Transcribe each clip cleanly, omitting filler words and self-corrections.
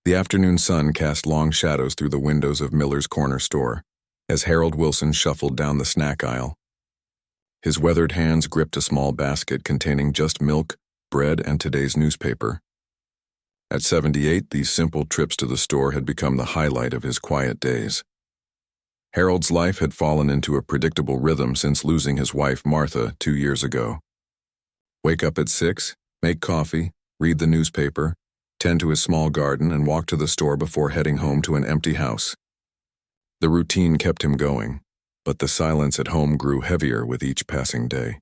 The afternoon sun cast long shadows through the windows of Miller's corner store as Harold Wilson shuffled down the snack aisle. His weathered hands gripped a small basket containing just milk, bread, and today's newspaper. At 78, these simple trips to the store had become the highlight of his quiet days. Harold's life had fallen into a predictable rhythm since losing his wife Martha 2 years ago. Wake up at 6, make coffee, read the newspaper, tend to his small garden, and walk to the store before heading home to an empty house. The routine kept him going, but the silence at home grew heavier with each passing day.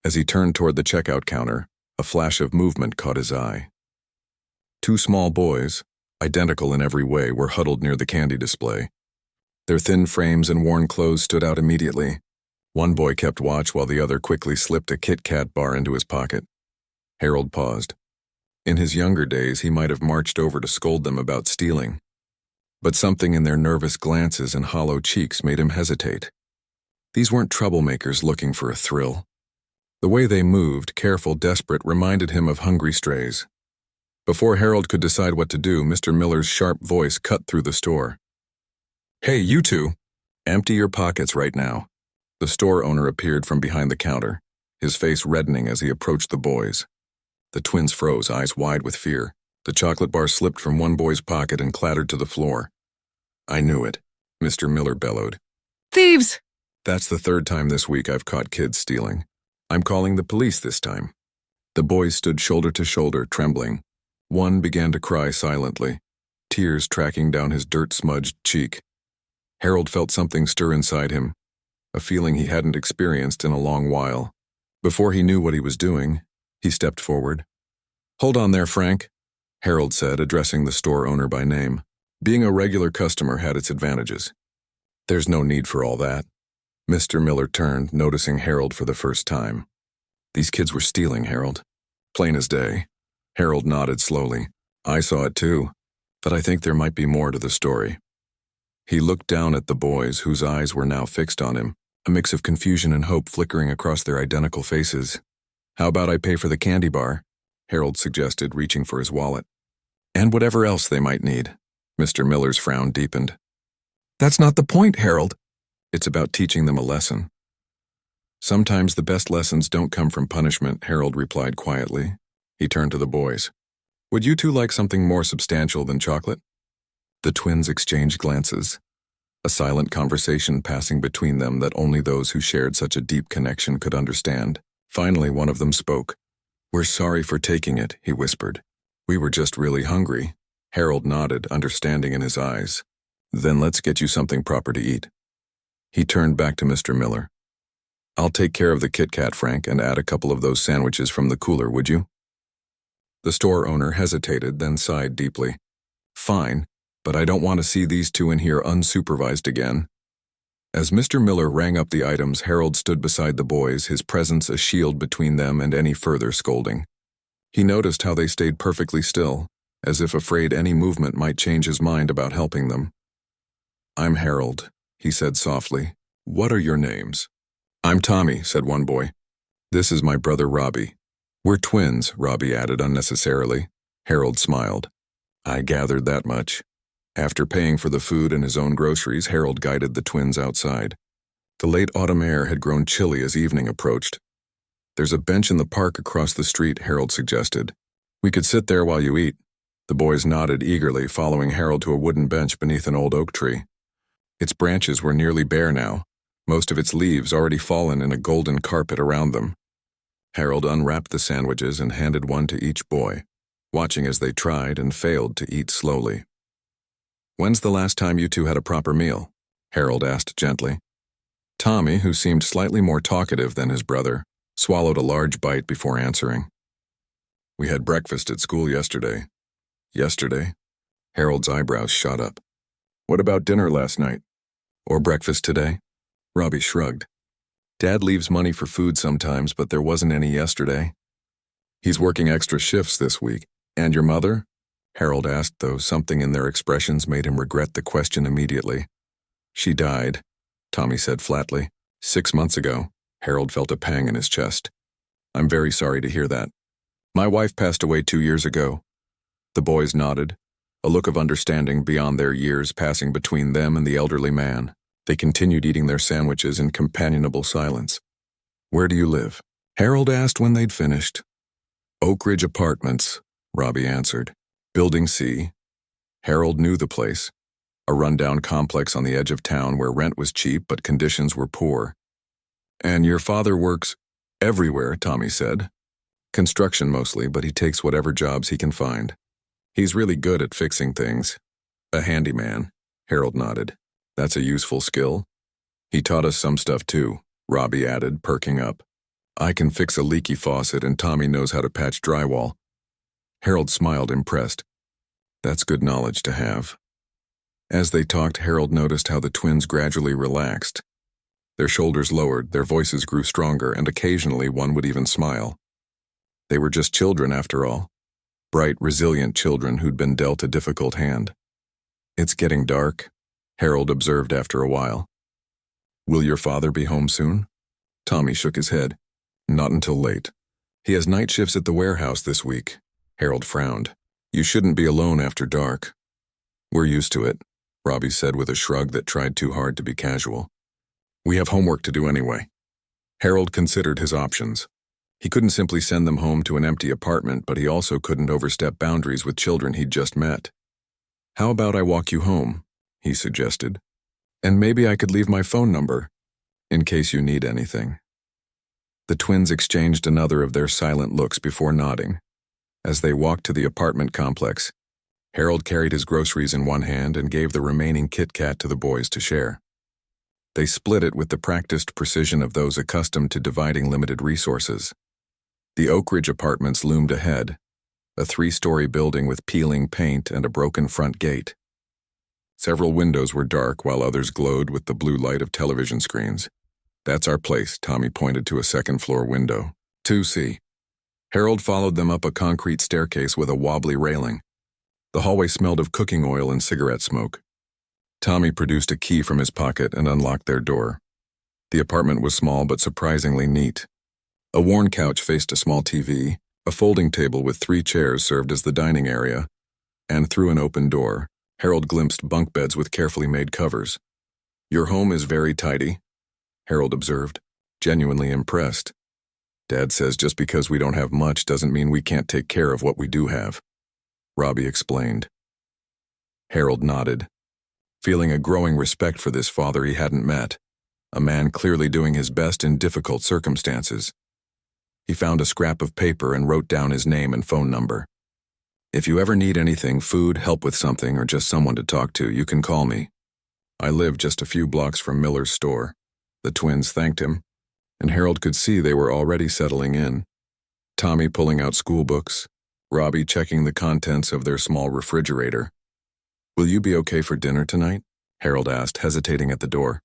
As he turned toward the checkout counter, a flash of movement caught his eye. 2 small boys, identical in every way, were huddled near the candy display. Their thin frames and worn clothes stood out immediately. One boy kept watch while the other quickly slipped a KitKat bar into his pocket. Harold paused. In his younger days, he might have marched over to scold them about stealing, but something in their nervous glances and hollow cheeks made him hesitate. These weren't troublemakers looking for a thrill. The way they moved, careful, desperate, reminded him of hungry strays. Before Harold could decide what to do, Mr. Miller's sharp voice cut through the store. "Hey, you two! Empty your pockets right now." The store owner appeared from behind the counter, his face reddening as he approached the boys. The twins froze, eyes wide with fear. The chocolate bar slipped from one boy's pocket and clattered to the floor. "I knew it," Mr. Miller bellowed. "Thieves!" "That's the 3rd time this week I've caught kids stealing. I'm calling the police this time." The boys stood shoulder to shoulder, trembling. One began to cry silently, tears tracking down his dirt-smudged cheek. Harold felt something stir inside him, a feeling he hadn't experienced in a long while. Before he knew what he was doing, he stepped forward. "Hold on there, Frank," Harold said, addressing the store owner by name. Being a regular customer had its advantages. "There's no need for all that." Mr. Miller turned, noticing Harold for the first time. "These kids were stealing, Harold. Plain as day." Harold nodded slowly. "I saw it too, but I think there might be more to the story." He looked down at the boys, whose eyes were now fixed on him, a mix of confusion and hope flickering across their identical faces. "How about I pay for the candy bar?" Harold suggested, reaching for his wallet. "And whatever else they might need." Mr. Miller's frown deepened. "That's not the point, Harold." "It's about teaching them a lesson." "Sometimes the best lessons don't come from punishment," Harold replied quietly. He turned to the boys. "Would you two like something more substantial than chocolate?" The twins exchanged glances, a silent conversation passing between them that only those who shared such a deep connection could understand. Finally, one of them spoke. "We're sorry for taking it," he whispered. "We were just really hungry." Harold nodded, understanding in his eyes. "Then let's get you something proper to eat." He turned back to Mr. Miller. "I'll take care of the KitKat, Frank, and add a couple of those sandwiches from the cooler, would you?" The store owner hesitated, then sighed deeply. "Fine, but I don't want to see these two in here unsupervised again." As Mr. Miller rang up the items, Harold stood beside the boys, his presence a shield between them and any further scolding. He noticed how they stayed perfectly still, as if afraid any movement might change his mind about helping them. "I'm Harold," he said softly. "What are your names?" "I'm Tommy," said one boy. "This is my brother Robbie." "We're twins," Robbie added unnecessarily. Harold smiled. "I gathered that much." After paying for the food and his own groceries, Harold guided the twins outside. The late autumn air had grown chilly as evening approached. "There's a bench in the park across the street," Harold suggested. "We could sit there while you eat." The boys nodded eagerly, following Harold to a wooden bench beneath an old oak tree. Its branches were nearly bare now, most of its leaves already fallen in a golden carpet around them. Harold unwrapped the sandwiches and handed one to each boy, watching as they tried and failed to eat slowly. "When's the last time you two had a proper meal?" Harold asked gently. Tommy, who seemed slightly more talkative than his brother, swallowed a large bite before answering. "We had breakfast at school yesterday." "Yesterday?" Harold's eyebrows shot up. "What about dinner last night? Or breakfast today?" Robbie shrugged. "Dad leaves money for food sometimes, but there wasn't any yesterday." "He's working extra shifts this week. And your mother?" Harold asked, though something in their expressions made him regret the question immediately. "She died," Tommy said flatly. 6 months ago." Harold felt a pang in his chest. "I'm very sorry to hear that. My wife passed away 2 years ago." The boys nodded. a look of understanding beyond their years passing between them and the elderly man. They continued eating their sandwiches in companionable silence. "Where do you live?" Harold asked when they'd finished. "Oak Ridge Apartments," Robbie answered. "Building C." Harold knew the place, a rundown complex on the edge of town where rent was cheap but conditions were poor. "And your father works everywhere," Tommy said. "Construction mostly, but he takes whatever jobs he can find. He's really good at fixing things." "A handyman," Harold nodded. "That's a useful skill." "He taught us some stuff too," Robbie added, perking up. "I can fix a leaky faucet and Tommy knows how to patch drywall." Harold smiled, impressed. "That's good knowledge to have." As they talked, Harold noticed how the twins gradually relaxed. Their shoulders lowered, their voices grew stronger, and occasionally one would even smile. They were just children after all. Bright, resilient children who'd been dealt a difficult hand. "It's getting dark," Harold observed after a while. "Will your father be home soon?" Tommy shook his head. "Not until late. He has night shifts at the warehouse this week." Harold frowned. "You shouldn't be alone after dark." "We're used to it," Robbie said with a shrug that tried too hard to be casual. "We have homework to do anyway." Harold considered his options. He couldn't simply send them home to an empty apartment, but he also couldn't overstep boundaries with children he'd just met. "How about I walk you home?" he suggested. "And maybe I could leave my phone number, in case you need anything." The twins exchanged another of their silent looks before nodding. As they walked to the apartment complex, Harold carried his groceries in one hand and gave the remaining KitKat to the boys to share. They split it with the practiced precision of those accustomed to dividing limited resources. The Oak Ridge Apartments loomed ahead, a 3-story building with peeling paint and a broken front gate. Several windows were dark while others glowed with the blue light of television screens. "That's our place," Tommy pointed to a second-floor window. 2C. Harold followed them up a concrete staircase with a wobbly railing. The hallway smelled of cooking oil and cigarette smoke. Tommy produced a key from his pocket and unlocked their door. The apartment was small but surprisingly neat. A worn couch faced a small TV, a folding table with 3 chairs served as the dining area, and through an open door, Harold glimpsed bunk beds with carefully made covers. "Your home is very tidy," Harold observed, genuinely impressed. "Dad says just because we don't have much doesn't mean we can't take care of what we do have," Robbie explained. Harold nodded, feeling a growing respect for this father he hadn't met, a man clearly doing his best in difficult circumstances. He found a scrap of paper and wrote down his name and phone number. "If you ever need anything, food, help with something, or just someone to talk to, you can call me. I live just a few blocks from Miller's store." The twins thanked him, and Harold could see they were already settling in. Tommy pulling out school books, Robbie checking the contents of their small refrigerator. "Will you be okay for dinner tonight?" Harold asked, hesitating at the door.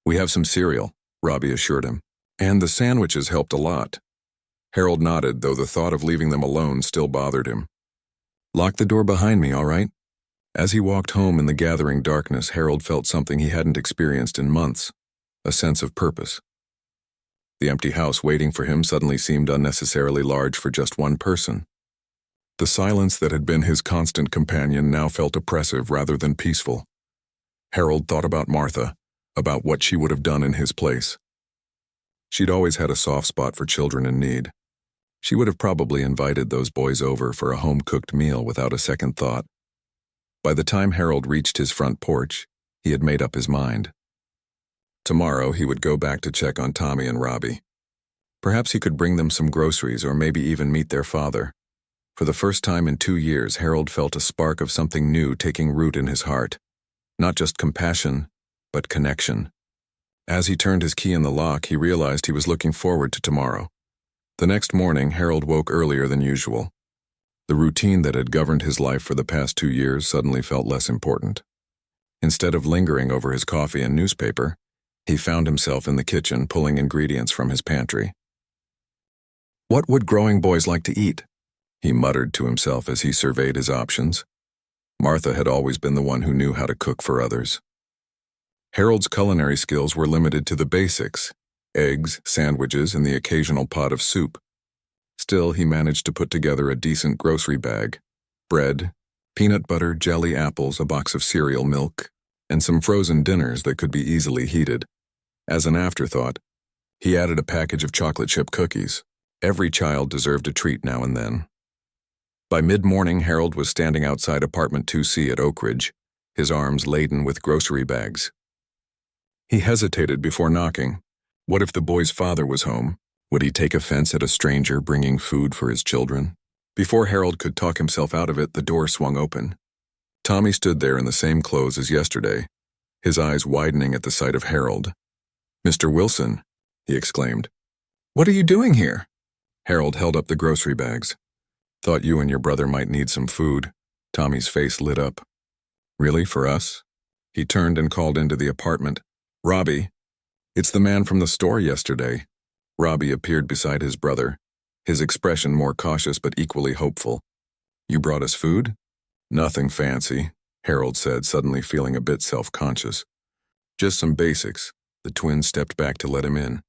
"We have some cereal," Robbie assured him. "And the sandwiches helped a lot." Harold nodded, though the thought of leaving them alone still bothered him. "Lock the door behind me, all right?" As he walked home in the gathering darkness, Harold felt something he hadn't experienced in months, a sense of purpose. The empty house waiting for him suddenly seemed unnecessarily large for just one person. The silence that had been his constant companion now felt oppressive rather than peaceful. Harold thought about Martha, about what she would have done in his place. She'd always had a soft spot for children in need. She would have probably invited those boys over for a home-cooked meal without a second thought. By the time Harold reached his front porch, he had made up his mind. Tomorrow he would go back to check on Tommy and Robbie. Perhaps he could bring them some groceries or maybe even meet their father. For the first time in 2 years, Harold felt a spark of something new taking root in his heart. Not just compassion, but connection. As he turned his key in the lock, he realized he was looking forward to tomorrow. The next morning, Harold woke earlier than usual. The routine that had governed his life for the past 2 years suddenly felt less important. Instead of lingering over his coffee and newspaper, he found himself in the kitchen pulling ingredients from his pantry. What would growing boys like to eat? He muttered to himself as he surveyed his options. Martha had always been the one who knew how to cook for others. Harold's culinary skills were limited to the basics: eggs, sandwiches, and the occasional pot of soup. Still, he managed to put together a decent grocery bag: bread, Peanut butter, jelly, apples, a box of cereal, milk, and some frozen dinners that could be easily heated. As an afterthought, he added a package of chocolate chip cookies. Every child deserved a treat now and then. By mid-morning, Harold was standing outside apartment 2C at Oak Ridge, his arms laden with grocery bags. He hesitated before knocking. What if the boy's father was home? Would he take offense at a stranger bringing food for his children? Before Harold could talk himself out of it, the door swung open. Tommy stood there in the same clothes as yesterday, his eyes widening at the sight of Harold. "Mr. Wilson," he exclaimed. "What are you doing here?" Harold held up the grocery bags. "Thought you and your brother might need some food." Tommy's face lit up. "Really, for us?" He turned and called into the apartment. "Robbie, it's the man from the store yesterday." Robbie appeared beside his brother, his expression more cautious but equally hopeful. "You brought us food?" "Nothing fancy," Harold said, suddenly feeling a bit self-conscious. "Just some basics." The twins stepped back to let him in.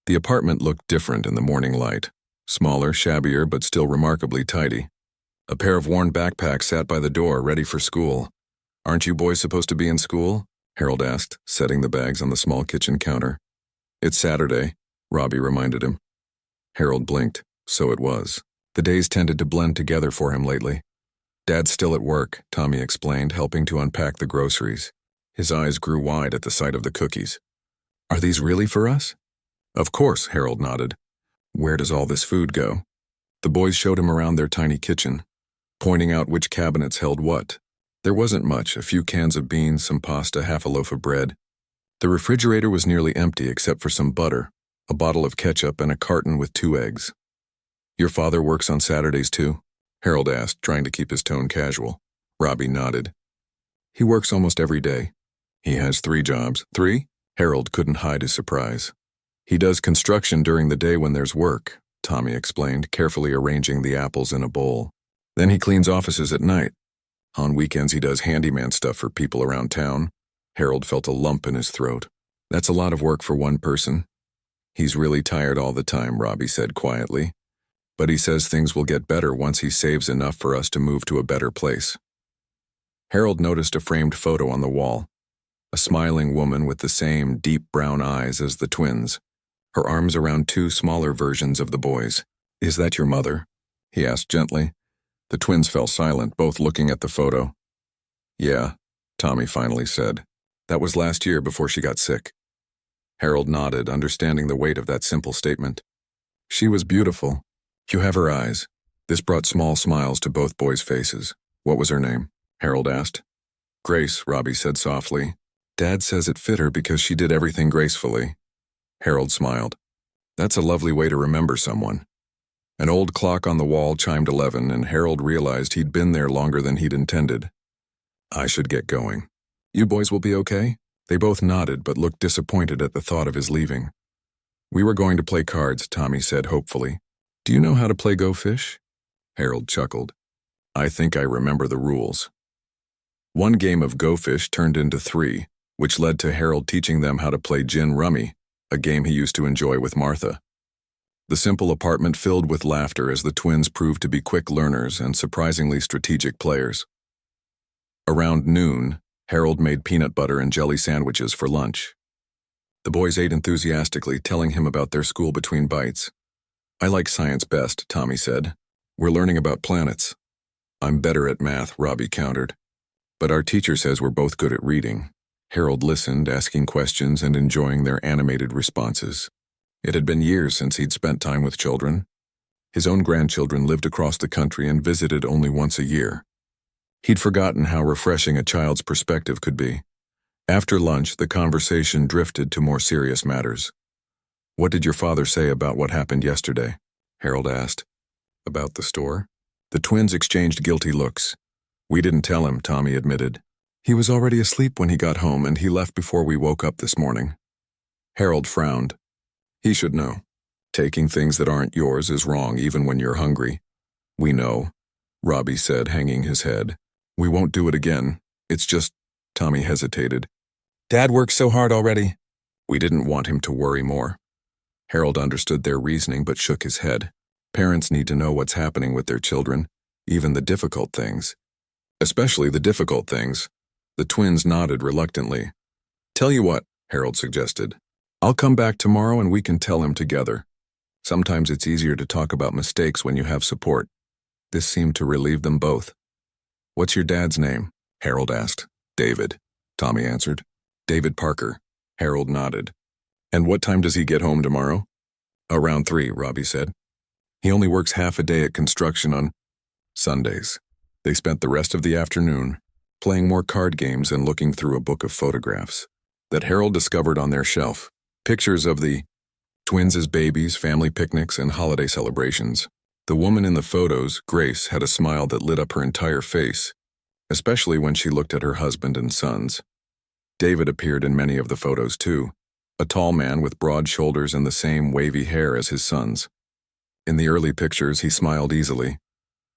The apartment looked different in the morning light. Smaller, shabbier, but still remarkably tidy. A pair of worn backpacks sat by the door, ready for school. "Aren't you boys supposed to be in school?" Harold asked, setting the bags on the small kitchen counter. "It's Saturday," Robbie reminded him. Harold blinked. So it was. The days tended to blend together for him lately. "Dad's still at work," Tommy explained, helping to unpack the groceries. His eyes grew wide at the sight of the cookies. "Are these really for us?" "Of course," Harold nodded. "Where does all this food go?" The boys showed him around their tiny kitchen, pointing out which cabinets held what. There wasn't much, a few cans of beans, some pasta, half a loaf of bread. The refrigerator was nearly empty except for some butter, a bottle of ketchup, and a carton with 2 eggs. "Your father works on Saturdays too?" Harold asked, trying to keep his tone casual. Robbie nodded. "He works almost every day." "He has 3 jobs." "3?" Harold couldn't hide his surprise. "He does construction during the day when there's work," Tommy explained, carefully arranging the apples in a bowl. "Then he cleans offices at night. On weekends he does handyman stuff for people around town." Harold felt a lump in his throat. "That's a lot of work for one person." "He's really tired all the time," Robbie said quietly. "But he says things will get better once he saves enough for us to move to a better place." Harold noticed a framed photo on the wall. A smiling woman with the same deep brown eyes as the twins, her arms around 2 smaller versions of the boys. "Is that your mother?" he asked gently. The twins fell silent, both looking at the photo. "Yeah," Tommy finally said. "That was last year before she got sick." Harold nodded, understanding the weight of that simple statement. "She was beautiful. You have her eyes." This brought small smiles to both boys' faces. "What was her name?" Harold asked. "Grace," Robbie said softly. "Dad says it fit her because she did everything gracefully." Harold smiled. "That's a lovely way to remember someone." An old clock on the wall chimed 11, and Harold realized he'd been there longer than he'd intended. "I should get going." "You boys will be okay?" They both nodded but looked disappointed at the thought of his leaving. "We were going to play cards," Tommy said hopefully. "Do you know how to play Go Fish?" Harold chuckled. "I think I remember the rules." One game of Go Fish turned into 3, which led to Harold teaching them how to play gin rummy, a game he used to enjoy with Martha. The simple apartment filled with laughter as the twins proved to be quick learners and surprisingly strategic players. Around noon, Harold made peanut butter and jelly sandwiches for lunch. The boys ate enthusiastically, telling him about their school between bites. "I like science best," Tommy said. "We're learning about planets." "I'm better at math," Robbie countered. "But our teacher says we're both good at reading." Harold listened, asking questions and enjoying their animated responses. It had been years since he'd spent time with children. His own grandchildren lived across the country and visited only once a year. He'd forgotten how refreshing a child's perspective could be. After lunch, the conversation drifted to more serious matters. "What did your father say about what happened yesterday?" Harold asked. "About the store?" The twins exchanged guilty looks. "We didn't tell him," Tommy admitted. "He was already asleep when he got home, and he left before we woke up this morning." Harold frowned. "He should know. Taking things that aren't yours is wrong even when you're hungry." "We know," Robbie said, hanging his head. "We won't do it again. It's just—" Tommy hesitated. "Dad works so hard already." We didn't want him to worry more. Harold understood their reasoning but shook his head. Parents need to know what's happening with their children, even the difficult things. Especially the difficult things. The twins nodded reluctantly. Tell you what, Harold suggested. I'll come back tomorrow and we can tell him together. Sometimes it's easier to talk about mistakes when you have support. This seemed to relieve them both. What's your dad's name? Harold asked. David, Tommy answered. David Parker. Harold nodded. And what time does he get home tomorrow? Around 3, Robbie said. He only works half a day at construction on Sundays. They spent the rest of the afternoon playing more card games and looking through a book of photographs that Harold discovered on their shelf. Pictures of the twins as babies, family picnics, and holiday celebrations. The woman in the photos, Grace, had a smile that lit up her entire face, especially when she looked at her husband and sons. David appeared in many of the photos too, a tall man with broad shoulders and the same wavy hair as his sons. In the early pictures, he smiled easily,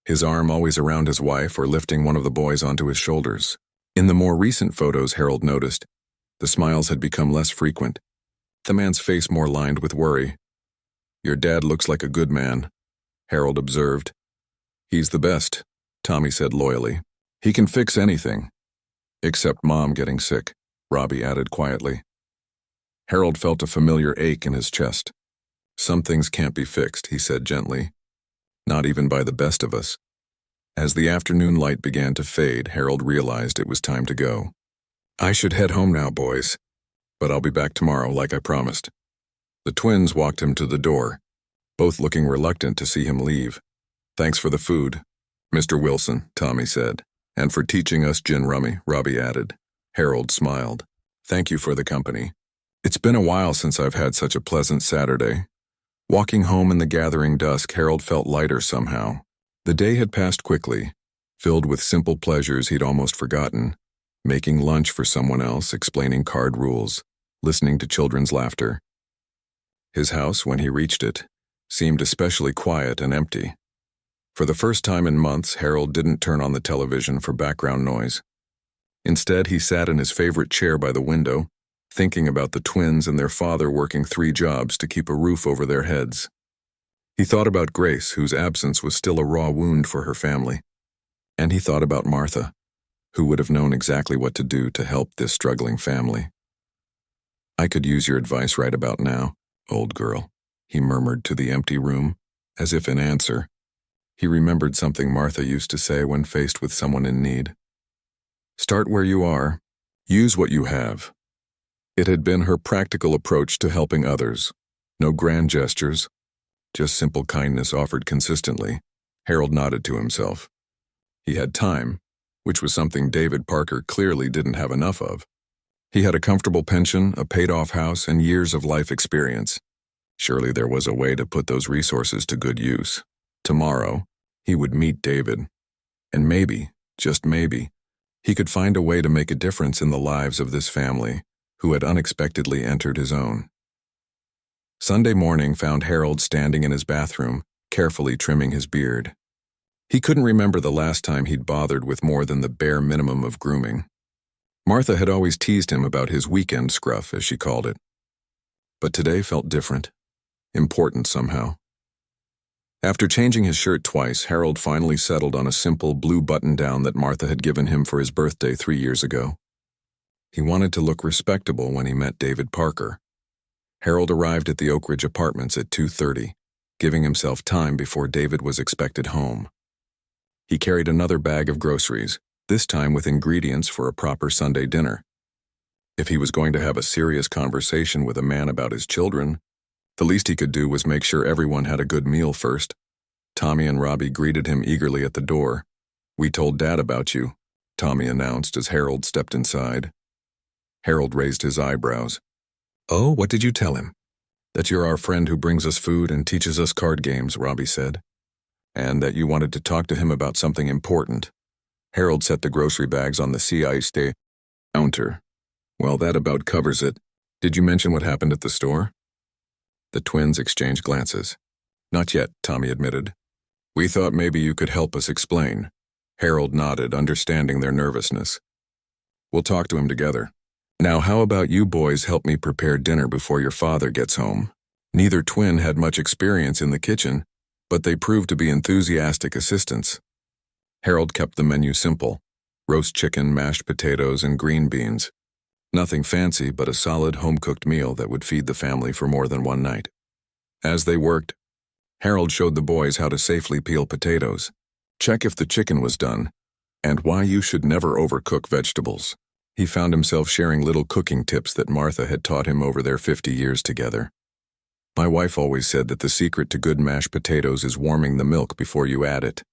his arm always around his wife or lifting one of the boys onto his shoulders. In the more recent photos, Harold noticed, the smiles had become less frequent, the man's face more lined with worry. Your dad looks like a good man, Harold observed. He's the best, Tommy said loyally. He can fix anything. Except Mom getting sick, Robbie added quietly. Harold felt a familiar ache in his chest. Some things can't be fixed, he said gently. Not even by the best of us. As the afternoon light began to fade, Harold realized it was time to go. I should head home now, boys. But I'll be back tomorrow, like I promised. The twins walked him to the door, both looking reluctant to see him leave. Thanks for the food, Mr. Wilson, Tommy said. And for teaching us gin rummy, Robbie added. Harold smiled. Thank you for the company. It's been a while since I've had such a pleasant Saturday. Walking home in the gathering dusk, Harold felt lighter somehow. The day had passed quickly, filled with simple pleasures he'd almost forgotten. Making lunch for someone else, explaining card rules, listening to children's laughter. His house, when he reached it, seemed especially quiet and empty. For the first time in months, Harold didn't turn on the television for background noise. Instead, he sat in his favorite chair by the window, thinking about the twins and their father working 3 jobs to keep a roof over their heads. He thought about Grace, whose absence was still a raw wound for her family. And he thought about Martha, who would have known exactly what to do to help this struggling family. I could use your advice right about now, old girl, he murmured to the empty room, as if in answer. He remembered something Martha used to say when faced with someone in need. Start where you are. Use what you have. It had been her practical approach to helping others. No grand gestures, just simple kindness offered consistently. Harold nodded to himself. He had time, which was something David Parker clearly didn't have enough of. He had a comfortable pension, a paid-off house, and years of life experience. Surely there was a way to put those resources to good use. Tomorrow, he would meet David. And maybe, just maybe, he could find a way to make a difference in the lives of this family, who had unexpectedly entered his own. Sunday morning found Harold standing in his bathroom, carefully trimming his beard. He couldn't remember the last time he'd bothered with more than the bare minimum of grooming. Martha had always teased him about his weekend scruff, as she called it. But today felt different, important somehow. After changing his shirt twice, Harold finally settled on a simple blue button-down that Martha had given him for his birthday 3 years ago. He wanted to look respectable when he met David Parker. Harold arrived at the Oak Ridge Apartments at 2:30, giving himself time before David was expected home. He carried another bag of groceries, this time with ingredients for a proper Sunday dinner. If he was going to have a serious conversation with a man about his children, the least he could do was make sure everyone had a good meal first. Tommy and Robbie greeted him eagerly at the door. We told Dad about you, Tommy announced as Harold stepped inside. Harold raised his eyebrows. Oh, what did you tell him? That you're our friend who brings us food and teaches us card games, Robbie said. And that you wanted to talk to him about something important. Harold set the grocery bags on the CI counter. Well, that about covers it. Did you mention what happened at the store? The twins exchanged glances. Not yet, Tommy admitted. We thought maybe you could help us explain. Harold nodded, understanding their nervousness. We'll talk to him together. Now, how about you boys help me prepare dinner before your father gets home? Neither twin had much experience in the kitchen, but they proved to be enthusiastic assistants. Harold kept the menu simple, roast chicken, mashed potatoes, and green beans. Nothing fancy, but a solid home-cooked meal that would feed the family for more than one night. As they worked, Harold showed the boys how to safely peel potatoes, check if the chicken was done, and why you should never overcook vegetables. He found himself sharing little cooking tips that Martha had taught him over their 50 years together. My wife always said that the secret to good mashed potatoes is warming the milk before you add it,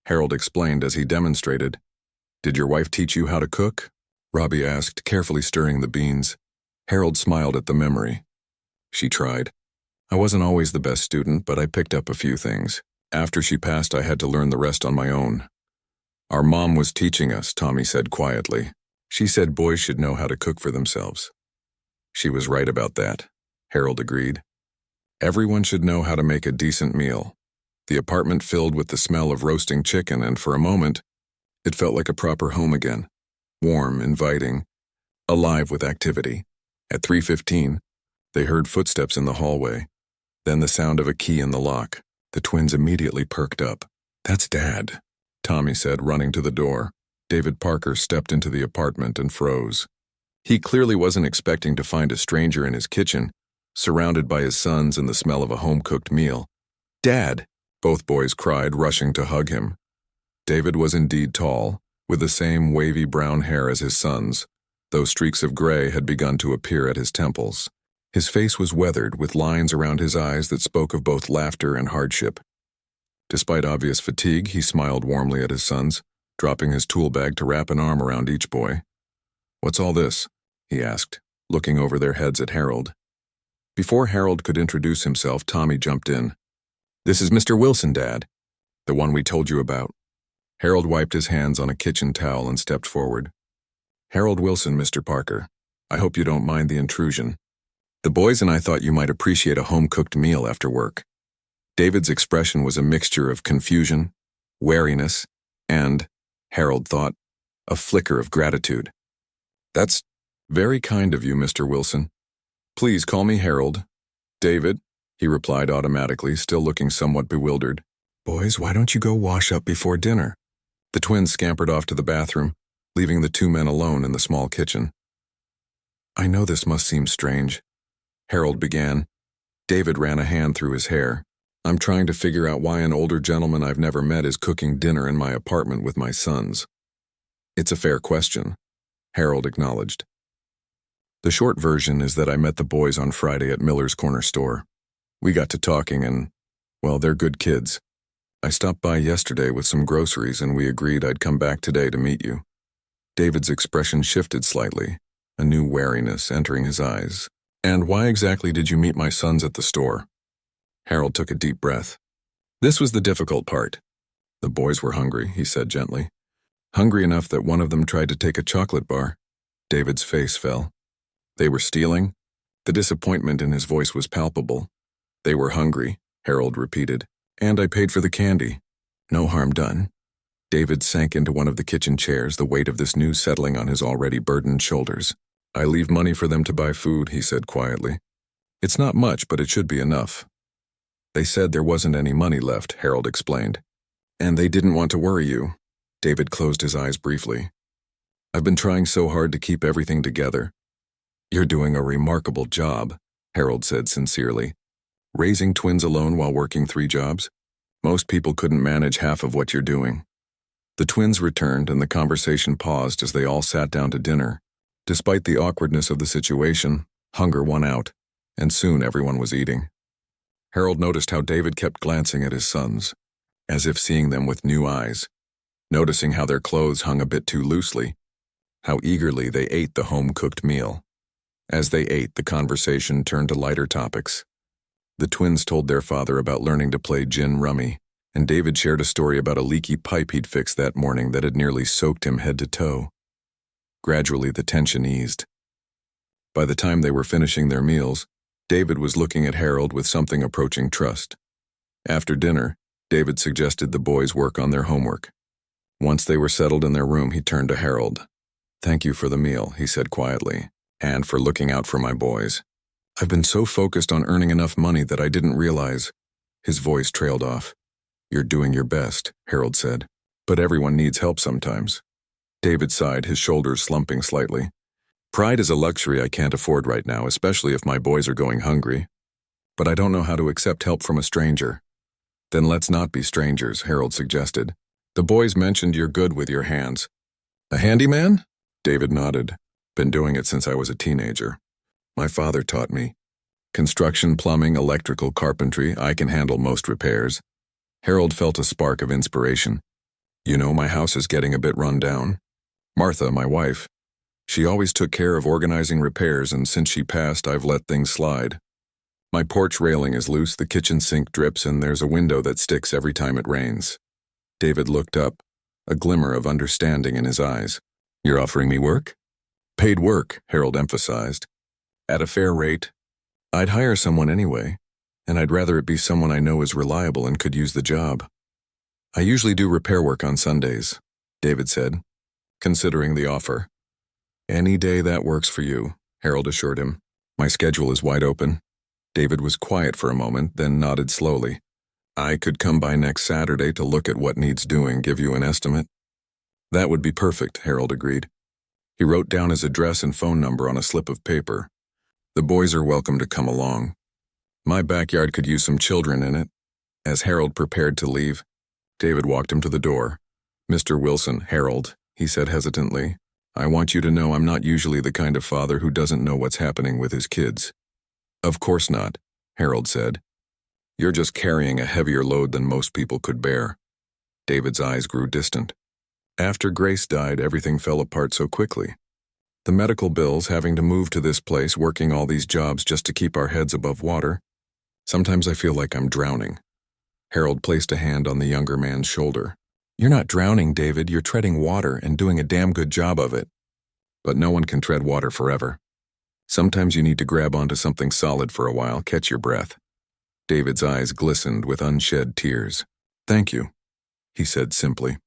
Harold explained as he demonstrated. Did your wife teach you how to cook? Robbie asked, carefully stirring the beans. Harold smiled at the memory. She tried. I wasn't always the best student, but I picked up a few things. After she passed, I had to learn the rest on my own. Our mom was teaching us, Tommy said quietly. She said boys should know how to cook for themselves. She was right about that, Harold agreed. Everyone should know how to make a decent meal. The apartment filled with the smell of roasting chicken, and for a moment, it felt like a proper home again. Warm, inviting, alive with activity. At 3:15, they heard footsteps in the hallway, then the sound of a key in the lock. The twins immediately perked up. That's Dad, Tommy said, running to the door. David Parker stepped into the apartment and froze. He clearly wasn't expecting to find a stranger in his kitchen, surrounded by his sons and the smell of a home-cooked meal. Dad, both boys cried, rushing to hug him. David was indeed tall, with the same wavy brown hair as his sons, though streaks of gray had begun to appear at his temples. His face was weathered, with lines around his eyes that spoke of both laughter and hardship. Despite obvious fatigue, he smiled warmly at his sons, dropping his tool bag to wrap an arm around each boy. What's all this? He asked, looking over their heads at Harold. Before Harold could introduce himself, Tommy jumped in. This is Mr. Wilson, Dad, the one we told you about. Harold wiped his hands on a kitchen towel and stepped forward. Harold Wilson, Mr. Parker. I hope you don't mind the intrusion. The boys and I thought you might appreciate a home-cooked meal after work. David's expression was a mixture of confusion, wariness, and, Harold thought, a flicker of gratitude. That's very kind of you, Mr. Wilson. Please call me Harold. David, he replied automatically, still looking somewhat bewildered. Boys, why don't you go wash up before dinner? The twins scampered off to the bathroom, leaving the two men alone in the small kitchen. I know this must seem strange, Harold began. David ran a hand through his hair. I'm trying to figure out why an older gentleman I've never met is cooking dinner in my apartment with my sons. It's a fair question, Harold acknowledged. The short version is that I met the boys on Friday at Miller's Corner store. We got to talking and, well, they're good kids. I stopped by yesterday with some groceries and we agreed I'd come back today to meet you. David's expression shifted slightly, a new wariness entering his eyes. And why exactly did you meet my sons at the store? Harold took a deep breath. This was the difficult part. The boys were hungry, he said gently. Hungry enough that one of them tried to take a chocolate bar. David's face fell. They were stealing? The disappointment in his voice was palpable. They were hungry, Harold repeated. And I paid for the candy. No harm done. David sank into one of the kitchen chairs, the weight of this news settling on his already burdened shoulders. I leave money for them to buy food, he said quietly. It's not much, but it should be enough. They said there wasn't any money left, Harold explained. And they didn't want to worry you. David closed his eyes briefly. I've been trying so hard to keep everything together. You're doing a remarkable job, Harold said sincerely. Raising twins alone while working 3 jobs? Most people couldn't manage half of what you're doing. The twins returned and the conversation paused as they all sat down to dinner. Despite the awkwardness of the situation, hunger won out, and soon everyone was eating. Harold noticed how David kept glancing at his sons, as if seeing them with new eyes, noticing how their clothes hung a bit too loosely, how eagerly they ate the home-cooked meal. As they ate, the conversation turned to lighter topics. The twins told their father about learning to play gin rummy, and David shared a story about a leaky pipe he'd fixed that morning that had nearly soaked him head to toe. Gradually, the tension eased. By the time they were finishing their meals, David was looking at Harold with something approaching trust. After dinner, David suggested the boys work on their homework. Once they were settled in their room, he turned to Harold. Thank you for the meal, he said quietly, and for looking out for my boys. I've been so focused on earning enough money that I didn't realize. His voice trailed off. You're doing your best, Harold said, but everyone needs help sometimes. David sighed, his shoulders slumping slightly. Pride is a luxury I can't afford right now, especially if my boys are going hungry. But I don't know how to accept help from a stranger. Then let's not be strangers, Harold suggested. The boys mentioned you're good with your hands. A handyman? David nodded. Been doing it since I was a teenager. My father taught me. Construction, plumbing, electrical, carpentry, I can handle most repairs. Harold felt a spark of inspiration. You know, my house is getting a bit run down. Martha, my wife, she always took care of organizing repairs, and since she passed, I've let things slide. My porch railing is loose, the kitchen sink drips, and there's a window that sticks every time it rains. David looked up, a glimmer of understanding in his eyes. You're offering me work? Paid work, Harold emphasized. At a fair rate. I'd hire someone anyway, and I'd rather it be someone I know is reliable and could use the job. I usually do repair work on Sundays, David said, considering the offer. Any day that works for you, Harold assured him. My schedule is wide open. David was quiet for a moment, then nodded slowly. I could come by next Saturday to look at what needs doing, give you an estimate. That would be perfect, Harold agreed. He wrote down his address and phone number on a slip of paper. The boys are welcome to come along. My backyard could use some children in it. As Harold prepared to leave, David walked him to the door. Mr. Wilson, Harold, he said hesitantly, I want you to know I'm not usually the kind of father who doesn't know what's happening with his kids. Of course not, Harold said. You're just carrying a heavier load than most people could bear. David's eyes grew distant. After Grace died, everything fell apart so quickly. The medical bills, having to move to this place, working all these jobs just to keep our heads above water. Sometimes I feel like I'm drowning. Harold placed a hand on the younger man's shoulder. You're not drowning, David, you're treading water and doing a damn good job of it. But no one can tread water forever. Sometimes you need to grab onto something solid for a while, catch your breath. David's eyes glistened with unshed tears. Thank you, he said simply.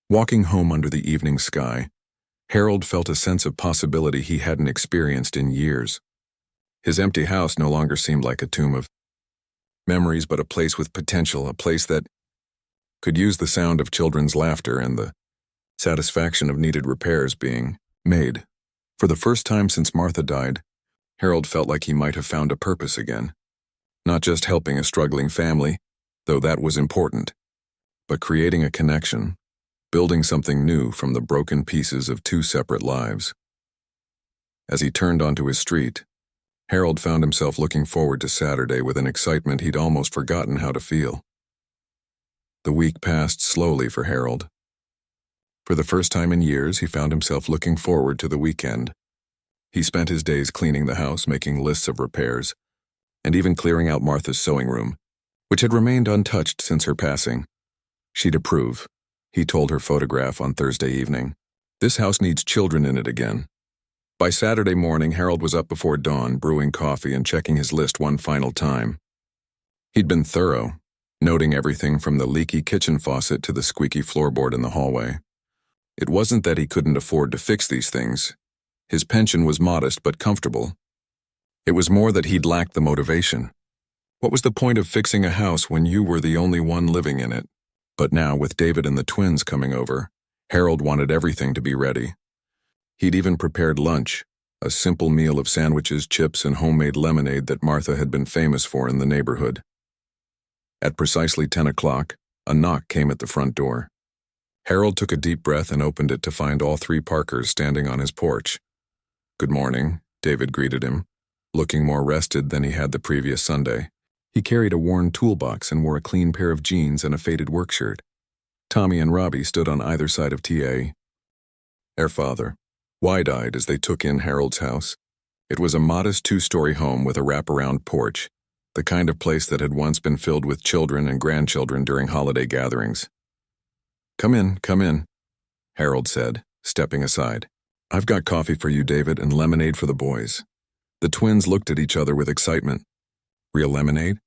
Walking home under the evening sky, Harold felt a sense of possibility he hadn't experienced in years. His empty house no longer seemed like a tomb of memories, but a place with potential, a place that could use the sound of children's laughter and the satisfaction of needed repairs being made. For the first time since Martha died, Harold felt like he might have found a purpose again. Not just helping a struggling family, though that was important, but creating a connection, building something new from the broken pieces of two separate lives. As he turned onto his street, Harold found himself looking forward to Saturday with an excitement he'd almost forgotten how to feel. The week passed slowly for Harold. For the first time in years, he found himself looking forward to the weekend. He spent his days cleaning the house, making lists of repairs, and even clearing out Martha's sewing room, which had remained untouched since her passing. She'd approve, he told her photograph on Thursday evening. This house needs children in it again. By Saturday morning, Harold was up before dawn, brewing coffee and checking his list one final time. He'd been thorough, noting everything from the leaky kitchen faucet to the squeaky floorboard in the hallway. It wasn't that he couldn't afford to fix these things. His pension was modest but comfortable. It was more that he'd lacked the motivation. What was the point of fixing a house when you were the only one living in it? But now, with David and the twins coming over, Harold wanted everything to be ready. He'd even prepared lunch, a simple meal of sandwiches, chips, and homemade lemonade that Martha had been famous for in the neighborhood. At precisely 10 o'clock, a knock came at the front door. Harold took a deep breath and opened it to find all three Parkers standing on his porch. Good morning, David greeted him, looking more rested than he had the previous Sunday. He carried a worn toolbox and wore a clean pair of jeans and a faded work shirt. Tommy and Robbie stood on either side of TA. Their father, wide-eyed as they took in Harold's house. It was a modest two-story home with a wraparound porch, the kind of place that had once been filled with children and grandchildren during holiday gatherings. Come in, Harold said, stepping aside. I've got coffee for you, David, and lemonade for the boys. The twins looked at each other with excitement. Real lemonade?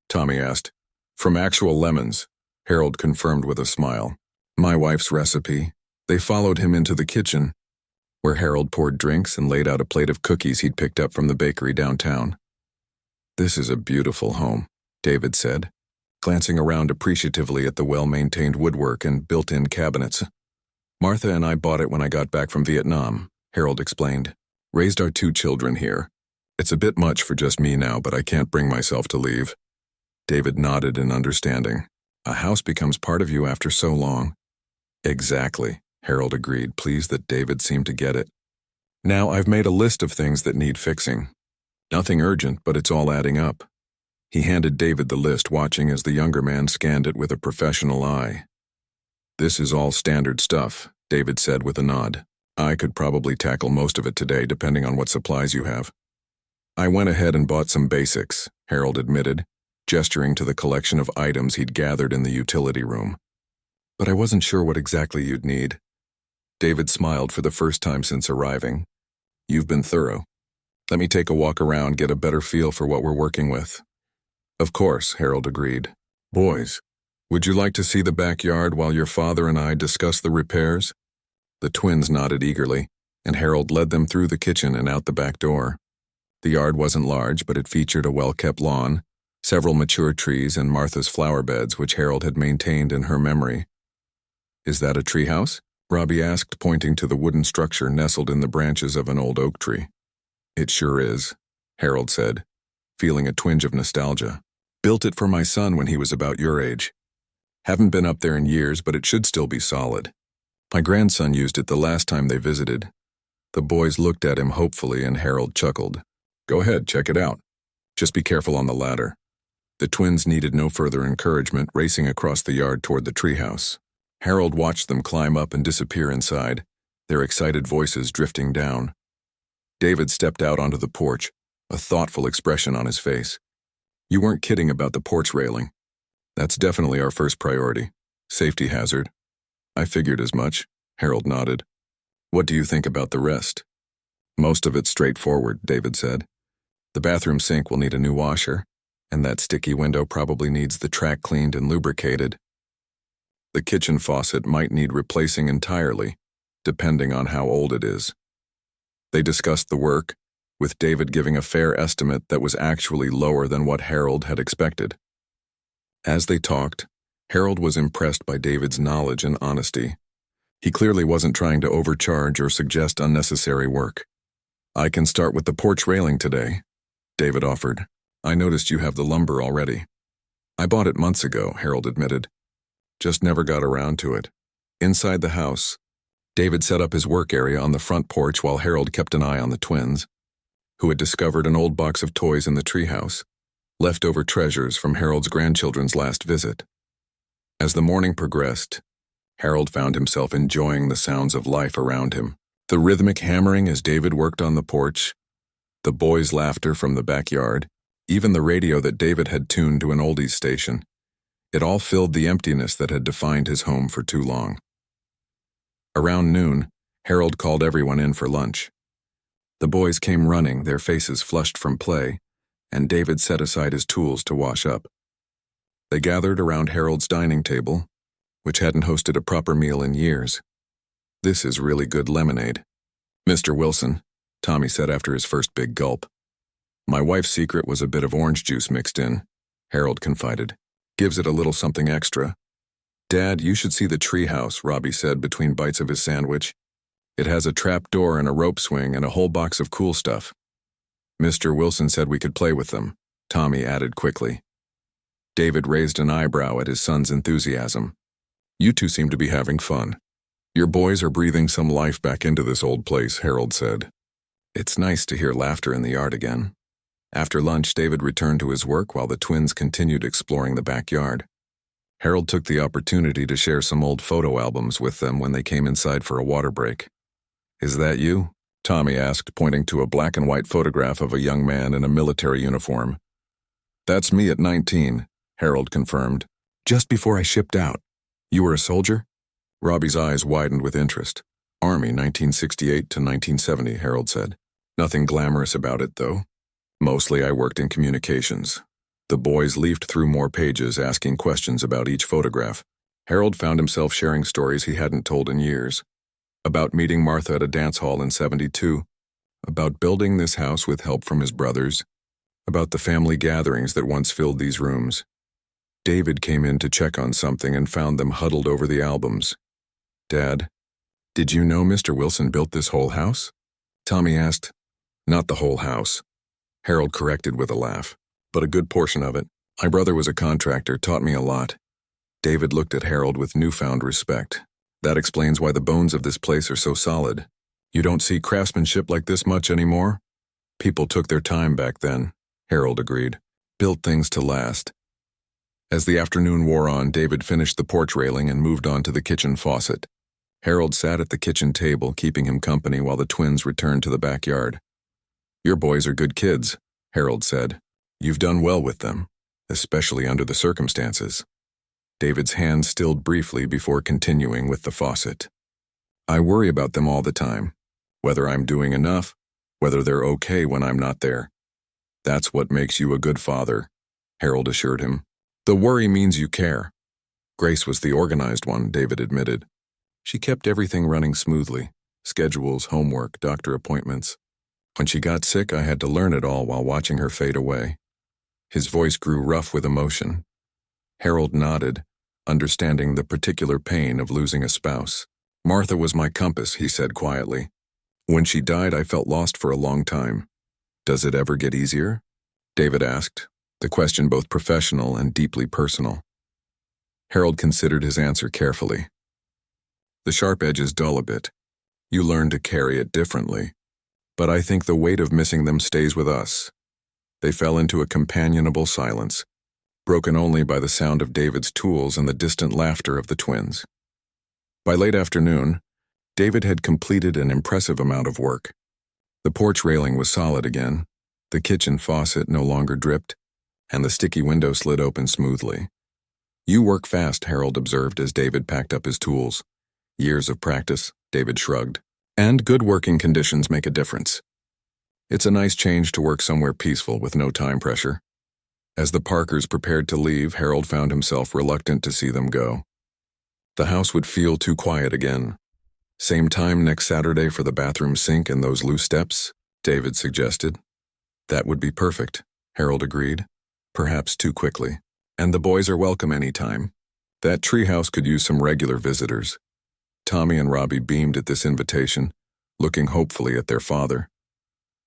Tommy asked. From actual lemons, Harold confirmed with a smile. My wife's recipe. They followed him into the kitchen, where Harold poured drinks and laid out a plate of cookies he'd picked up from the bakery downtown. This is a beautiful home, David said, glancing around appreciatively at the well-maintained woodwork and built-in cabinets. Martha and I bought it when I got back from Vietnam, Harold explained. Raised our 2 children here. It's a bit much for just me now, but I can't bring myself to leave. David nodded in understanding. A house becomes part of you after so long. Exactly, Harold agreed, pleased that David seemed to get it. Now I've made a list of things that need fixing. Nothing urgent, but it's all adding up. He handed David the list, watching as the younger man scanned it with a professional eye. This is all standard stuff, David said with a nod. I could probably tackle most of it today, depending on what supplies you have. I went ahead and bought some basics, Harold admitted, gesturing to the collection of items he'd gathered in the utility room. But I wasn't sure what exactly you'd need. David smiled for the first time since arriving. You've been thorough. Let me take a walk around, get a better feel for what we're working with. Of course, Harold agreed. Boys, would you like to see the backyard while your father and I discuss the repairs? The twins nodded eagerly, and Harold led them through the kitchen and out the back door. The yard wasn't large, but it featured a well-kept lawn, several mature trees, and Martha's flower beds, which Harold had maintained in her memory. Is that a treehouse? Robbie asked, pointing to the wooden structure nestled in the branches of an old oak tree. It sure is, Harold said, feeling a twinge of nostalgia. Built it for my son when he was about your age. Haven't been up there in years, but it should still be solid. My grandson used it the last time they visited. The boys looked at him hopefully, and Harold chuckled. Go ahead, check it out. Just be careful on the ladder. The twins needed no further encouragement, racing across the yard toward the treehouse. Harold watched them climb up and disappear inside, their excited voices drifting down. David stepped out onto the porch, a thoughtful expression on his face. You weren't kidding about the porch railing. That's definitely our first priority. Safety hazard. I figured as much, Harold nodded. What do you think about the rest? Most of it's straightforward, David said. The bathroom sink will need a new washer, and that sticky window probably needs the track cleaned and lubricated. The kitchen faucet might need replacing entirely, depending on how old it is. They discussed the work, with David giving a fair estimate that was actually lower than what Harold had expected. As they talked, Harold was impressed by David's knowledge and honesty. He clearly wasn't trying to overcharge or suggest unnecessary work. I can start with the porch railing today, David offered. I noticed you have the lumber already. I bought it months ago, Harold admitted. Just never got around to it. Inside the house, David set up his work area on the front porch while Harold kept an eye on the twins, who had discovered an old box of toys in the treehouse, leftover treasures from Harold's grandchildren's last visit. As the morning progressed, Harold found himself enjoying the sounds of life around him. The rhythmic hammering as David worked on the porch, the boys' laughter from the backyard, even the radio that David had tuned to an oldies station. It all filled the emptiness that had defined his home for too long. Around noon, Harold called everyone in for lunch. The boys came running, their faces flushed from play, and David set aside his tools to wash up. They gathered around Harold's dining table, which hadn't hosted a proper meal in years. This is really good lemonade. Mr. Wilson, Tommy said after his first big gulp. My wife's secret was a bit of orange juice mixed in, Harold confided. Gives it a little something extra. Dad, you should see the treehouse, Robbie said between bites of his sandwich. It has a trap door and a rope swing and a whole box of cool stuff. Mr. Wilson said we could play with them, Tommy added quickly. David raised an eyebrow at his son's enthusiasm. You two seem to be having fun. Your boys are breathing some life back into this old place, Harold said. It's nice to hear laughter in the yard again. After lunch, David returned to his work while the twins continued exploring the backyard. Harold took the opportunity to share some old photo albums with them when they came inside for a water break. Is that you? Tommy asked, pointing to a black and white photograph of a young man in a military uniform. That's me at 19, Harold confirmed. Just before I shipped out. You were a soldier? Robbie's eyes widened with interest. Army, 1968 to 1970, Harold said. Nothing glamorous about it, though. Mostly I worked in communications. The boys leafed through more pages, asking questions about each photograph. Harold found himself sharing stories he hadn't told in years. About meeting Martha at a dance hall in '72. About building this house with help from his brothers. About the family gatherings that once filled these rooms. David came in to check on something and found them huddled over the albums. Dad, Did you know Mr. Wilson built this whole house? Tommy asked. Not the whole house, Harold corrected with a laugh, but a good portion of it. My brother was a contractor, taught me a lot. David looked at Harold with newfound respect. That explains why the bones of this place are so solid. You don't see craftsmanship like this much anymore? People took their time back then, Harold agreed. Built things to last. As the afternoon wore on, David finished the porch railing and moved on to the kitchen faucet. Harold sat at the kitchen table, keeping him company while the twins returned to the backyard. Your boys are good kids, Harold said. You've done well with them, especially under the circumstances. David's hand stilled briefly before continuing with the faucet. I worry about them all the time, whether I'm doing enough, whether they're okay when I'm not there. That's what makes you a good father, Harold assured him. The worry means you care. Grace was the organized one, David admitted. She kept everything running smoothly, schedules, homework, doctor appointments. When she got sick, I had to learn it all while watching her fade away. His voice grew rough with emotion. Harold nodded, understanding the particular pain of losing a spouse. Martha was my compass, he said quietly. When she died, I felt lost for a long time. Does it ever get easier? David asked, the question both professional and deeply personal. Harold considered his answer carefully. The sharp edges dull a bit. You learn to carry it differently. But I think the weight of missing them stays with us. They fell into a companionable silence, broken only by the sound of David's tools and the distant laughter of the twins. By late afternoon, David had completed an impressive amount of work. The porch railing was solid again, the kitchen faucet no longer dripped, and the sticky window slid open smoothly. You work fast, Harold observed as David packed up his tools. Years of practice, David shrugged. And good working conditions make a difference. It's a nice change to work somewhere peaceful with no time pressure. As the Parkers prepared to leave, Harold found himself reluctant to see them go. The house would feel too quiet again. Same time next Saturday for the bathroom sink and those loose steps, David suggested. That would be perfect, Harold agreed, perhaps too quickly. And the boys are welcome anytime. That treehouse could use some regular visitors. Tommy and Robbie beamed at this invitation, looking hopefully at their father.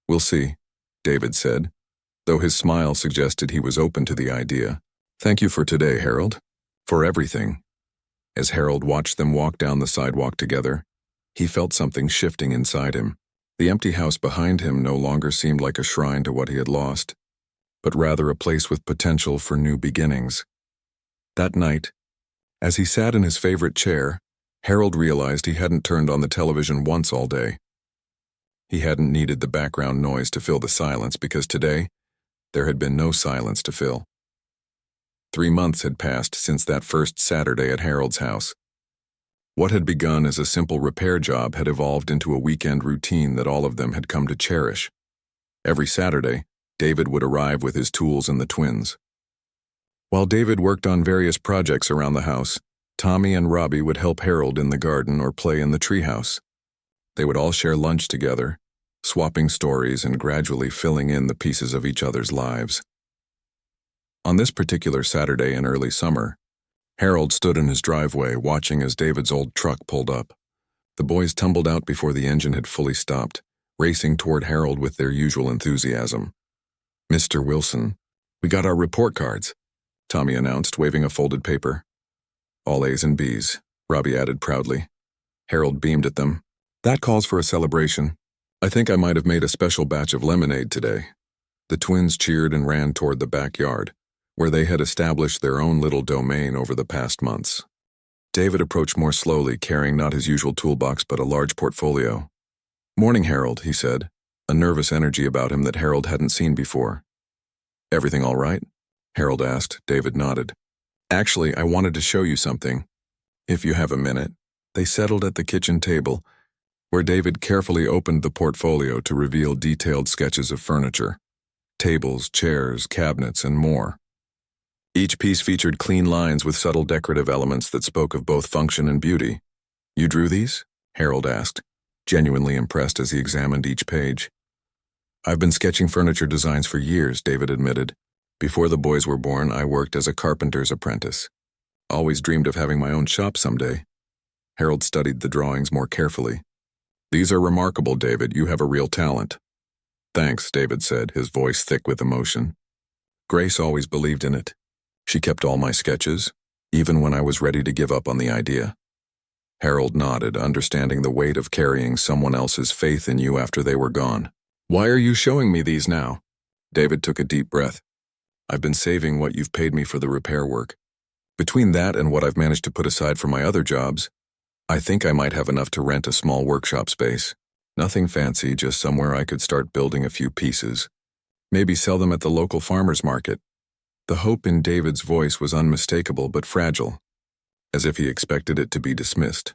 We'll see, David said, though his smile suggested he was open to the idea. Thank you for today, Harold. For everything. As Harold watched them walk down the sidewalk together, he felt something shifting inside him. The empty house behind him no longer seemed like a shrine to what he had lost, but rather a place with potential for new beginnings. That night, as he sat in his favorite chair, Harold realized he hadn't turned on the television once all day. He hadn't needed the background noise to fill the silence because today, there had been no silence to fill. 3 months had passed since that first Saturday at Harold's house. What had begun as a simple repair job had evolved into a weekend routine that all of them had come to cherish. Every Saturday, David would arrive with his tools and the twins. While David worked on various projects around the house, Tommy and Robbie would help Harold in the garden or play in the treehouse. They would all share lunch together, swapping stories and gradually filling in the pieces of each other's lives. On this particular Saturday in early summer, Harold stood in his driveway watching as David's old truck pulled up. The boys tumbled out before the engine had fully stopped, racing toward Harold with their usual enthusiasm. Mr. Wilson, we got our report cards, Tommy announced, waving a folded paper. All A's and B's, Robbie added proudly. Harold beamed at them. That calls for a celebration. I think I might have made a special batch of lemonade today. The twins cheered and ran toward the backyard, where they had established their own little domain over the past months. David approached more slowly, carrying not his usual toolbox but a large portfolio. Morning, Harold, he said, a nervous energy about him that Harold hadn't seen before. Everything all right? Harold asked. David nodded. Actually, I wanted to show you something. If you have a minute. They settled at the kitchen table, where David carefully opened the portfolio to reveal detailed sketches of furniture. Tables, chairs, cabinets, and more. Each piece featured clean lines with subtle decorative elements that spoke of both function and beauty. You drew these? Harold asked, genuinely impressed as he examined each page. I've been sketching furniture designs for years, David admitted. Before the boys were born, I worked as a carpenter's apprentice. Always dreamed of having my own shop someday. Harold studied the drawings more carefully. "These are remarkable, David. You have a real talent." "Thanks," David said, his voice thick with emotion. "Grace always believed in it. She kept all my sketches, even when I was ready to give up on the idea." Harold nodded, understanding the weight of carrying someone else's faith in you after they were gone. "Why are you showing me these now?" David took a deep breath. "I've been saving what you've paid me for the repair work. Between that and what I've managed to put aside for my other jobs, I think I might have enough to rent a small workshop space. Nothing fancy, just somewhere I could start building a few pieces. Maybe sell them at the local farmer's market." The hope in David's voice was unmistakable but fragile, as if he expected it to be dismissed.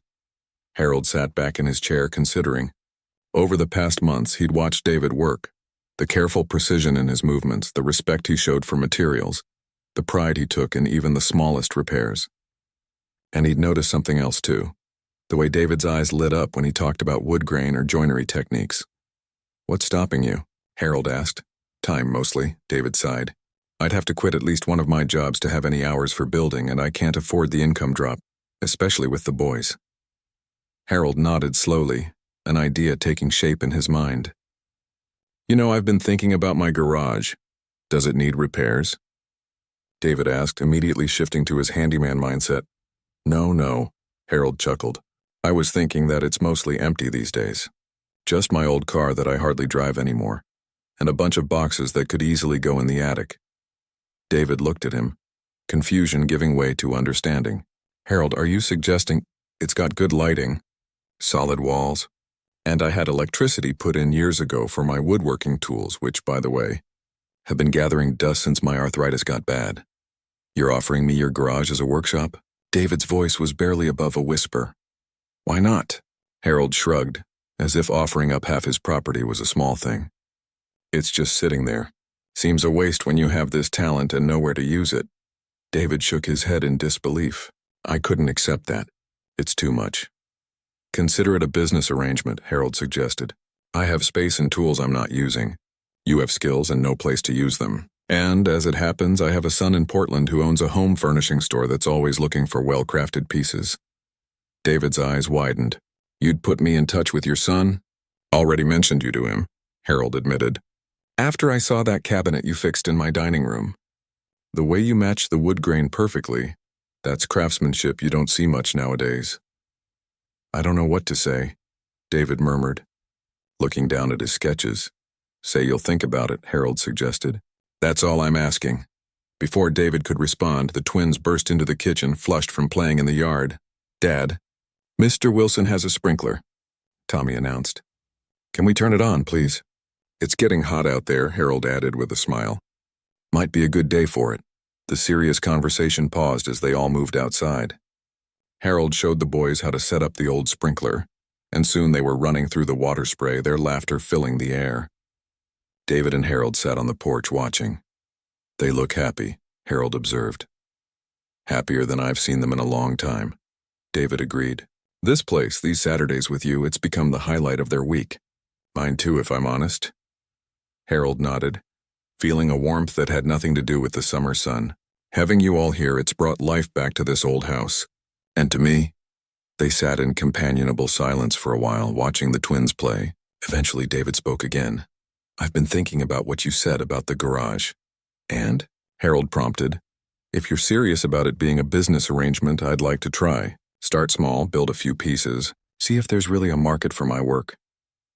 Harold sat back in his chair considering. Over the past months, he'd watched David work. The careful precision in his movements, the respect he showed for materials, the pride he took in even the smallest repairs. And he'd noticed something else too, the way David's eyes lit up when he talked about wood grain or joinery techniques. "What's stopping you?" Harold asked. "Time, mostly," David sighed. "I'd have to quit at least one of my jobs to have any hours for building, and I can't afford the income drop, especially with the boys." Harold nodded slowly, an idea taking shape in his mind. "You know, I've been thinking about my garage. Does it need repairs?" David asked, immediately shifting to his handyman mindset. No, Harold chuckled. "I was thinking that it's mostly empty these days. Just my old car that I hardly drive anymore, and a bunch of boxes that could easily go in the attic." David looked at him, confusion giving way to understanding. "Harold, are you suggesting it's got good lighting, solid walls, and I had electricity put in years ago for my woodworking tools, which, by the way, have been gathering dust since my arthritis got bad? You're offering me your garage as a workshop?" David's voice was barely above a whisper. "Why not?" Harold shrugged, as if offering up half his property was a small thing. "It's just sitting there. Seems a waste when you have this talent and nowhere to use it." David shook his head in disbelief. "I couldn't accept that. It's too much." "Consider it a business arrangement," Harold suggested. "I have space and tools I'm not using. You have skills and no place to use them. And, as it happens, I have a son in Portland who owns a home furnishing store that's always looking for well-crafted pieces." David's eyes widened. "You'd put me in touch with your son?" "Already mentioned you to him," Harold admitted. "After I saw that cabinet you fixed in my dining room. The way you match the wood grain perfectly, that's craftsmanship you don't see much nowadays." "I don't know what to say," David murmured, looking down at his sketches. "Say you'll think about it," Harold suggested. "That's all I'm asking." Before David could respond, the twins burst into the kitchen, flushed from playing in the yard. "Dad, Mr. Wilson has a sprinkler," Tommy announced. "Can we turn it on, please?" "It's getting hot out there," Harold added with a smile. "Might be a good day for it." The serious conversation paused as they all moved outside. Harold showed the boys how to set up the old sprinkler, and soon they were running through the water spray, their laughter filling the air. David and Harold sat on the porch watching. "They look happy," Harold observed. "Happier than I've seen them in a long time," David agreed. "This place, these Saturdays with you, it's become the highlight of their week. Mine too, if I'm honest." Harold nodded, feeling a warmth that had nothing to do with the summer sun. "Having you all here, it's brought life back to this old house. And to me." They sat in companionable silence for a while, watching the twins play. Eventually, David spoke again. "I've been thinking about what you said about the garage." "And?" Harold prompted. "If you're serious about it being a business arrangement, I'd like to try. Start small, build a few pieces, see if there's really a market for my work."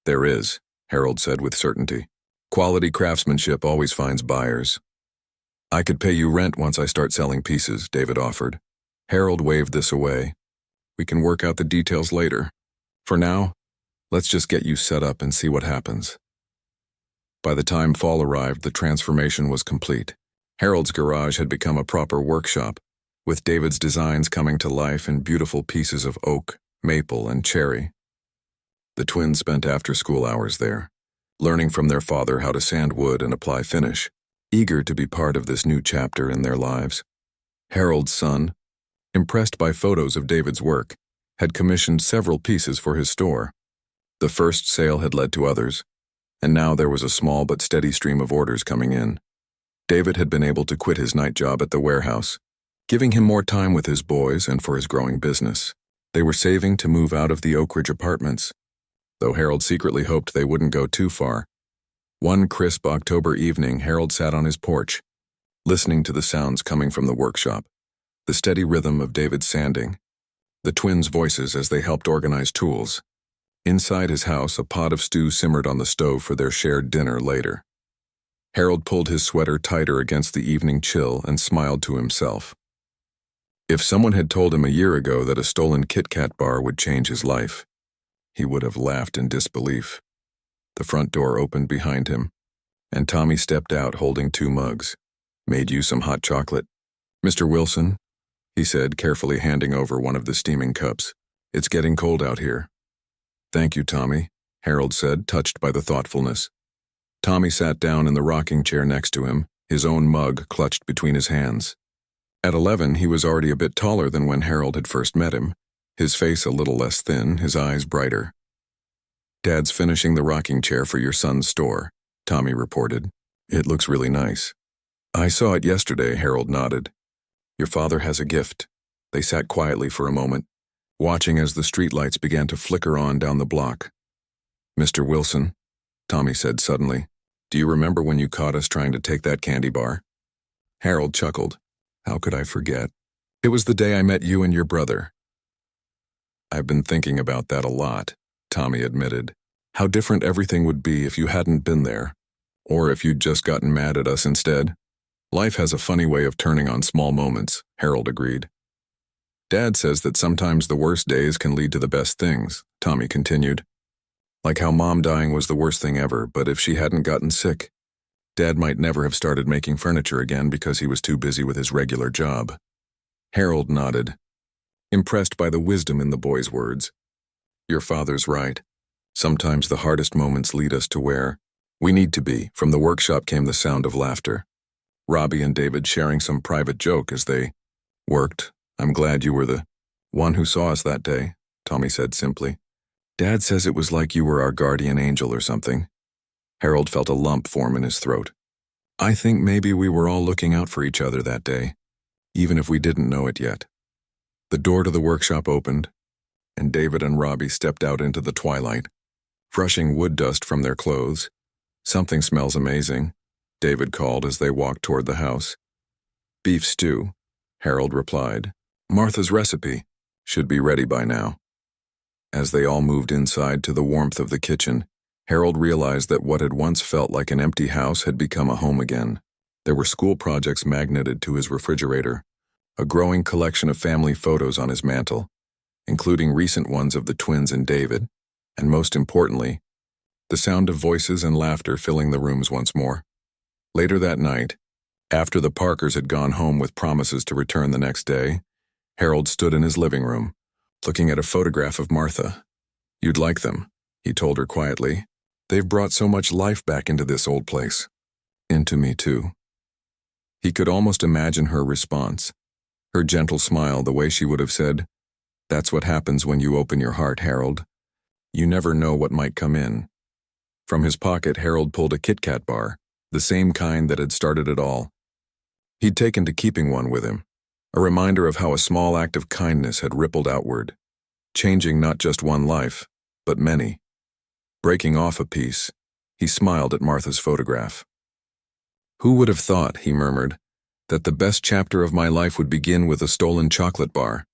"There is," Harold said with certainty. "Quality craftsmanship always finds buyers." "I could pay you rent once I start selling pieces," David offered. Harold waved this away. "We can work out the details later. For now, let's just get you set up and see what happens." By the time fall arrived, the transformation was complete. Harold's garage had become a proper workshop, with David's designs coming to life in beautiful pieces of oak, maple, and cherry. The twins spent after-school hours there, learning from their father how to sand wood and apply finish, eager to be part of this new chapter in their lives. Harold's son, impressed by photos of David's work, had commissioned several pieces for his store. The first sale had led to others, and now there was a small but steady stream of orders coming in. David had been able to quit his night job at the warehouse, giving him more time with his boys and for his growing business. They were saving to move out of the Oak Ridge apartments, though Harold secretly hoped they wouldn't go too far. One crisp October evening, Harold sat on his porch, listening to the sounds coming from the workshop, the steady rhythm of David's sanding, the twins' voices as they helped organize tools. Inside his house, a pot of stew simmered on the stove for their shared dinner later. Harold pulled his sweater tighter against the evening chill and smiled to himself. If someone had told him a year ago that a stolen KitKat bar would change his life, he would have laughed in disbelief. The front door opened behind him, and Tommy stepped out holding 2 mugs. "Made you some hot chocolate, Mr. Wilson," he said, carefully handing over one of the steaming cups. "It's getting cold out here." "Thank you, Tommy," Harold said, touched by the thoughtfulness. Tommy sat down in the rocking chair next to him, his own mug clutched between his hands. At 11, he was already a bit taller than when Harold had first met him, his face a little less thin, his eyes brighter. "Dad's finishing the rocking chair for your son's store," Tommy reported. "It looks really nice." "I saw it yesterday," Harold nodded. "Your father has a gift." They sat quietly for a moment, watching as the streetlights began to flicker on down the block. "Mr. Wilson," Tommy said suddenly, "do you remember when you caught us trying to take that candy bar?" Harold chuckled. "How could I forget? It was the day I met you and your brother." "I've been thinking about that a lot," Tommy admitted. "How different everything would be if you hadn't been there, or if you'd just gotten mad at us instead. Life has a funny way of turning on small moments," Harold agreed. "Dad says that sometimes the worst days can lead to the best things," Tommy continued. "Like how Mom dying was the worst thing ever, but if she hadn't gotten sick, Dad might never have started making furniture again because he was too busy with his regular job." Harold nodded, impressed by the wisdom in the boy's words. "Your father's right. Sometimes the hardest moments lead us to where we need to be." From the workshop came the sound of laughter. Robbie and David sharing some private joke as they worked. "I'm glad you were the one who saw us that day," Tommy said simply. "Dad says it was like you were our guardian angel or something." Harold felt a lump form in his throat. "I think maybe we were all looking out for each other that day, even if we didn't know it yet." The door to the workshop opened, and David and Robbie stepped out into the twilight, brushing wood dust from their clothes. "Something smells amazing," David called as they walked toward the house. "Beef stew," Harold replied. "Martha's recipe. Should be ready by now." As they all moved inside to the warmth of the kitchen, Harold realized that what had once felt like an empty house had become a home again. There were school projects magneted to his refrigerator, a growing collection of family photos on his mantel, including recent ones of the twins and David, and most importantly, the sound of voices and laughter filling the rooms once more. Later that night, after the Parkers had gone home with promises to return the next day, Harold stood in his living room, looking at a photograph of Martha. "You'd like them," he told her quietly. "They've brought so much life back into this old place. Into me, too." He could almost imagine her response, her gentle smile, the way she would have said, "That's what happens when you open your heart, Harold. You never know what might come in." From his pocket, Harold pulled a KitKat bar, the same kind that had started it all. He'd taken to keeping one with him, a reminder of how a small act of kindness had rippled outward, changing not just one life, but many. Breaking off a piece, he smiled at Martha's photograph. "Who would have thought," he murmured, "that the best chapter of my life would begin with a stolen chocolate bar?"